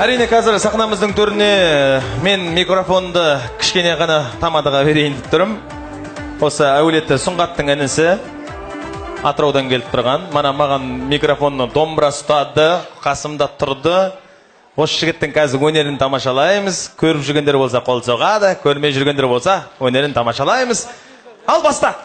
Әрине қазір сахнамыздың төріне мен микрофонды кішкене ғана тамадыға берейін деп тұрым. Осы әулеті Сұңғаттың інісі Атыраудан келіп тұрған. Мана маған микрофонны домбыра ұстады, қасымда тұрды. Осы жігіттің қазір өнерін тамашалаймыз. Көріп жүргендер болса қол соғады, көрмей жүргендер болса өнерін тамашалаймыз. Ал баста!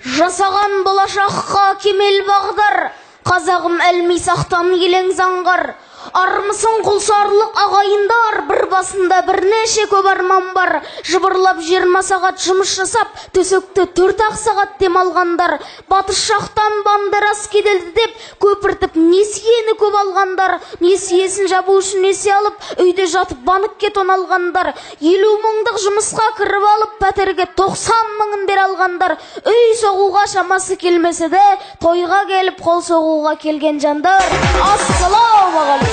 Жасаған болашаққа кемел бағдар, қазағым әлмей сақтан келең заңғар. Армысың құлсарлық ағайындар, бір басында бірнеше көп арман бар. Жыбырлап 20 сағат жұмыс жасап, төсекті 4 сағат демалғандар. Батыс жақтан бандерас кеделді деп, көпіртіп несиені көп алғандар. Несиесін жабу үшін несие алып, үйде жатып банкке тоналғандар. 50 мыңдық жұмысқа кіріп алып, пәтерге 90 мыңын бер алғандар. Үй соғуға шамасы келмесе де, тойға келіп қол соғуға келген жандар. Ассалаумағалейкум.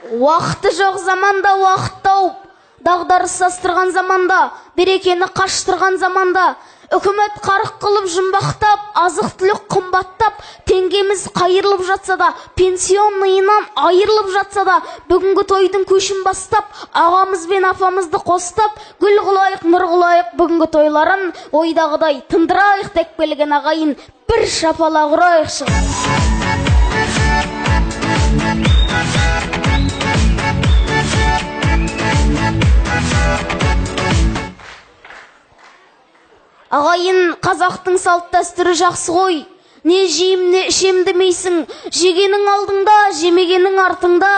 Уақыты жоқ заманда уақыт тауып, дағдарыс састырған заманда, берекені қаштырған заманда, үкімет қарық қылып жұмбақтап, азық-түлік қымбаттап, теңгеміз қайырылып жатса да, пенсионныйынан айырылып жатса да, бүгінгі тойдың көшін бастап, ағамыз бен апамызды қостап, гүл қылайық, нұр қылайық, бүгінгі тойларын ойдағыдай тындырайық деп келген ағайын, бір шапалақ ұрайық шығын. Ағайын, қазақтың салт дәстүрі жақсы ғой. Не жейм, не ішем демейсің, жегенің алдыңда, жемегенің артыңда.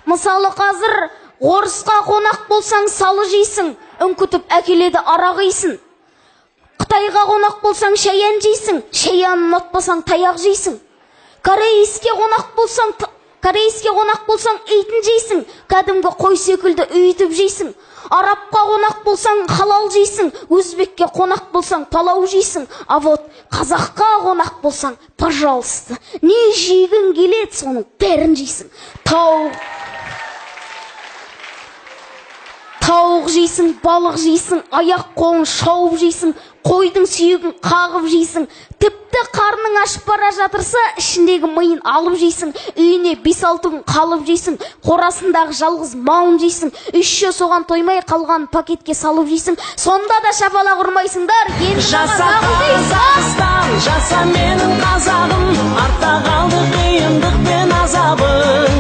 Мысалы қазір, орысқа қонақ болсаң салы жейсің, үңкітіп әкеледі арақ жейсің. Қытайға қонақ болсаң шаян жейсің, шаянын ұнатпасаң таяқ жейсің. Корейске қонақ болсаң итін жейсің, кәдімгі қой секілді үйітіп жейсің. Арабқа қонақ болсаң халал жейсің, өзбекке қонақ болсаң палау жейсің. А вот қазаққа қонақ болсаң, пожалуйста, не жегің келеді, соның бәрін жейсің. Тауық жейсің, балық жейсің, аяқ қолын шауып жейсің, қойдың сүйегін қағып жейсің. Тіпті қарның ашып бара жатырса, ішіндегі миын алып жейсің, үйіне 5-6 күн қалып жейсің, қорасындағы жалғыз малын жейсің, үшші соған тоймай қалған пакетке салып жейсің. Сонда да шапалақ ұрмайсыңдар. Жаса Қазақстан, жаса менің қазағым, артта қалды қиындық пен азабың.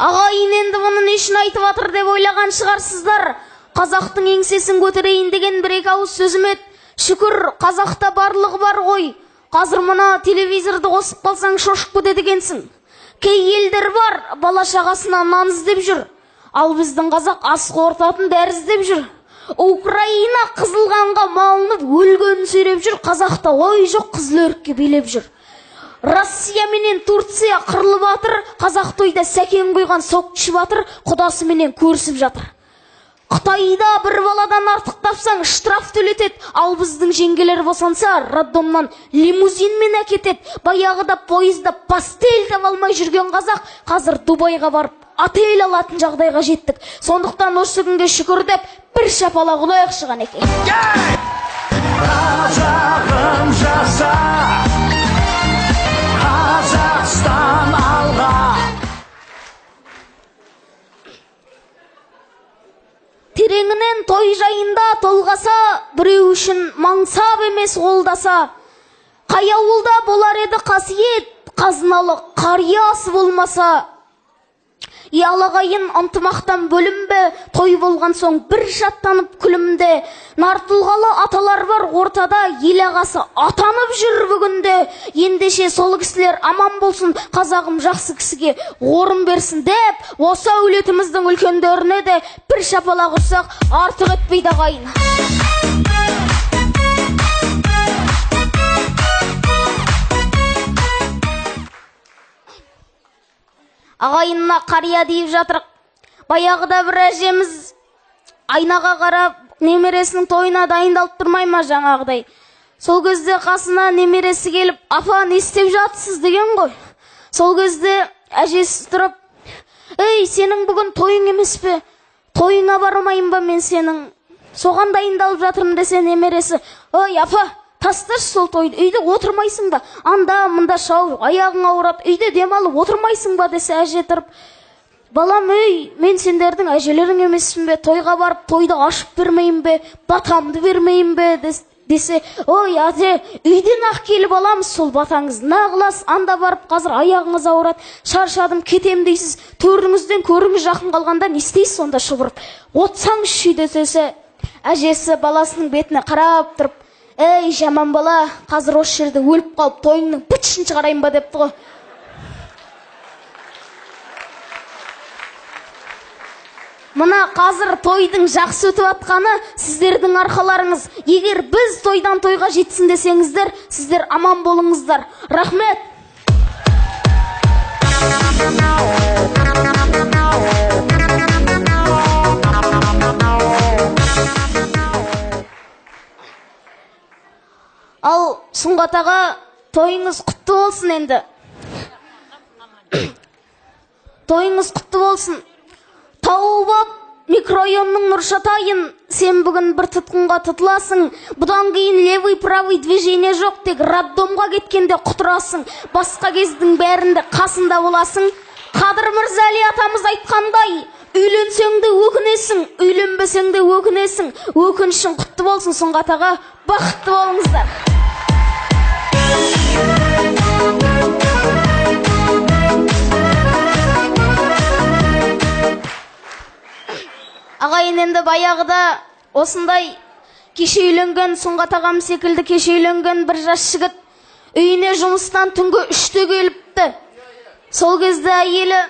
Ағайын, енді мұны не үшін айтып атыр деп ойлаған шығарсыздар. Қазақтың еңсесін көтерейін деген бір-екі ауыз сөзім еді. Шүкір, қазақта барлығы бар ғой. Қазір мұна телевизорды қосып қалсаң шошып кетеді екенсің. Кей елдер бар, бала шағасына нан іздеп жүр. Ал біздің қазақ ас қорытатын дәрі іздеп жүр. Украина қызылғанға малынып өлгенін сөйлеп жүр. Қазақта ой жоқ, қызыл өрікке билеп жүр. Россия менен Турция қырылып атыр, қазақ тойда сәкен қойған соқчы батыр құдасы менен көрісіп жатыр. Қытайда бір баладан артық тапсаң штраф төлетеді, ал біздің жеңгелер босанса роддомнан лимузинмен әкетеді. Баяғыда пойызда пастель таба алмай жүрген қазақ қазір Дубайға барып отель алатын жағдайға жеттік. Сондықтан осы күнге шүкір деп бір шапалақ ұрайық шыған екен. Қазағым жаса, Қазақстан алға. Тереңінен той жайында толғаса, біреу үшін мансап емес қолдаса. Қай ауылда болар еді қасиет, қазыналы қариясы болмаса. Ялағайын ынтымақтан бөлінбе, той болған соң бір жаттанып күлімде. Нартылғалы аталар бар ортада, ел ағасы атанып жүр бүгінде. Ендеше сол кісілер аман болсын, қазағым жақсы кісіге орын берсін деп, осы әулетіміздің үлкендеріне де бір шапалақ ұрсақ артық етпейді ағайын. Ағайынына қария дейіп жатырық. Баяғыда бір әжеміз айнаға қарап, немересінің тойына дайындалып тұрмай ма жаңағыдай. Сол кезде қасына немересі келіп, апа не істеп жатсыз деген ғой. Сол кезде әжесі тұрып, ей, сенің бүгін тойың емес пе? Тойыңа бармайын ба мен сенің? соған дайындалып жатырмын десе, немересі: ой апа, тасташы сол тойды, үйде отырмайсың ба? Анда мында шауып, аяғың ауырады, үйде демалып отырмайсың ба десе, әже тұрып: балам, мен сендердің әжелерің емеспін бе? Тойға барып, тойды ашып бермеймін бе? Батамды бермеймін бе десе: ой әже, үйден ақ келіп аламыз сол батаңыз, нағылас, анда барып қазір аяғыңыз ауырады, шаршадым, кетем дейсіз, төріңізден көріңіз жақын қалғанда не істейсіз сонда шұбырып? Отсаңызшы десе, әжесі баласының бетіне қарап тұрып: ей жаман бала, қазір осы жерде өліп қалып тойыңның бытышын шығарайын ба депті ғой. Мына қазір тойдың жақсы өтіп атқаны сіздердің арқаларыңыз. Егер біз тойдан тойға жетсін десеңіздер, сіздер аман болыңыздар. Рахмет. Ал Сұңғат аға, тойыңыз құтты болсын енді. Тойыңыз құтты болсын. Тауып ап, микрорайонның Нұршатайын, сен бүгін бір тұтқынға тұтыласың. Бұдан кейін левый-правый движение жоқ, тек роддомға кеткенде құтырасың. Басқа кездің бәрінде қасында боласың. Қадыр Мырзали атамыз айтқандай: үйленсең де өкінесің, үйленбесең де өкінесің. Өкінішің құтты болсын Сұңғат аға, бақытты болыңыздар. Ағайын, енді баяғыда осындай кеше үйленген, Сұңғат ағам секілді кеше үйленген бір жас жігіт үйіне жұмыстан түнгі 3-те келіпті. Сол кезде әйелі: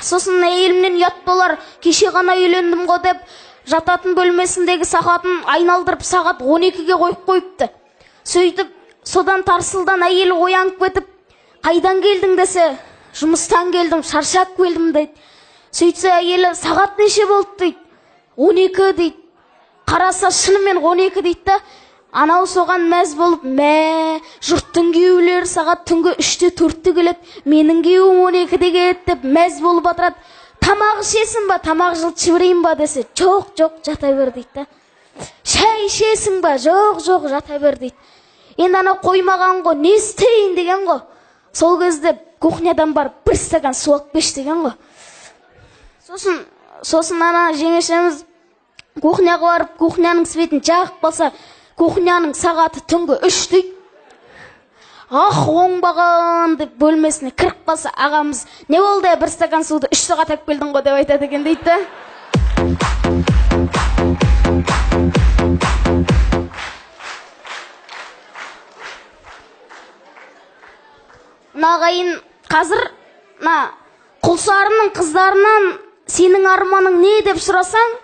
сосын әйелімнен ұят болар, кеше ғана үйлендім ғой деп, жататын бөлмесіндегі сағатын айналдырып сағат 12-ге қойып қойыпты. Сөйтіп, содан тарсылдан әйелі оянып кетіп: қайдан келдің десе, жұмыстан келдім, шаршап келдім дейді. Сөйтсе әйелі: сағат неше болды дейді. 12 дейді. Қараса шынымен 12 дейді да, анау соған мәз болып: жұрттың күйеулері сағат түнгі 3-те 4-те келеді, менің күйеуім 12-де келеді деп мәз болып отырады. Тамақ ішесің ба, тамақ жылтып жіберейін ба десе, жоқ, жата бер дейді да. Шай ішесің ба, жоқ, жата бер дейді. Енді анау қоймаған ғой, не істейін деген ғой. Сол кезде кухнядан барып бір стакан су алып беш деген ғой. Сосын ана жеңешеміз кухняға барып, кухняның светін жағып қалса, кухняның сағаты түнгі 3 дейді. Оңбаған деп бөлмесіне кіріп қалса, ағамыз: не болды, бір стакан суды 3 сағат әп келдің ғой деп айтады екен дейді. Ағайын, қазір құлсарының қыздарынан сенің арманың не деп сұрасаң,